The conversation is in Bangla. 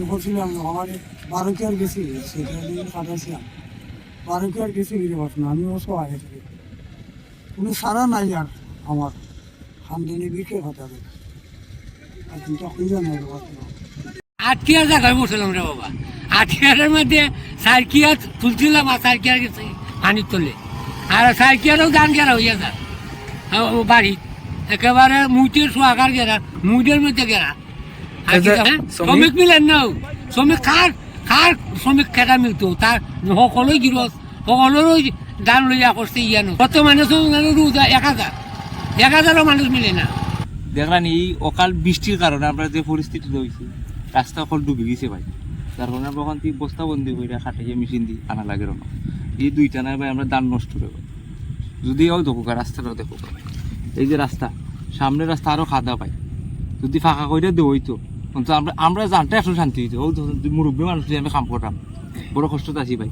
করছিলাম আমার 12 কেয়ার গেছি সেটা দিয়ে কাটাইছিলাম 12 কেয়ার গেছি গিয়ে বসনা আমি অবশ্য আগে থেকে কোনো সারা নাই আর আমার খানদানি বিকে হঠাৎ আর কিন্তু খুঁজে নাই বসনা আটকিয়ার জায়গায় বসলাম রে বাবা আটকিয়ারের মধ্যে সাইকিয়া তুলছিলাম আর সাইকিয়ার গেছে পানির তলে আর সাইকিয়ারও দান গেরা হইয়া যায় বাড়ি একেবারে মুইটের সোয়াগার গেরা মুইটের মধ্যে গেরা শ্রমিক মিলেন না শ্রমিক খার খার শ্রমিক খেটা মিলতো তার সকলেই গিরস সকলেরও দান লইয়া করছে ইয়ানো কত মানুষ 1000 মানুষ মিলে না দেখলাম এই অকাল বৃষ্টির কারণে আমরা যে পরিস্থিতি রয়েছে রাস্তা অকল ডুবে গেছে ভাই তার কারণে আমরা ওখান থেকে বস্তাবন্দি করে খাটাইয়ে মেশিন দিয়ে আনা লাগে না এই দুইটা নাই ভাই আমরা দান নষ্ট করবো যদি ওই দেখো রাস্তাটাও দেখো ভাই এই যে রাস্তা সামনের রাস্তা আরও খাদা পাই যদি ফাঁকা করে দেবো হইতো কিন্তু আমরা জানতে এখন শান্তি হইতো ও মুরব্বী মানুষ আমি কাম করতাম বড় কষ্টতে আছি ভাই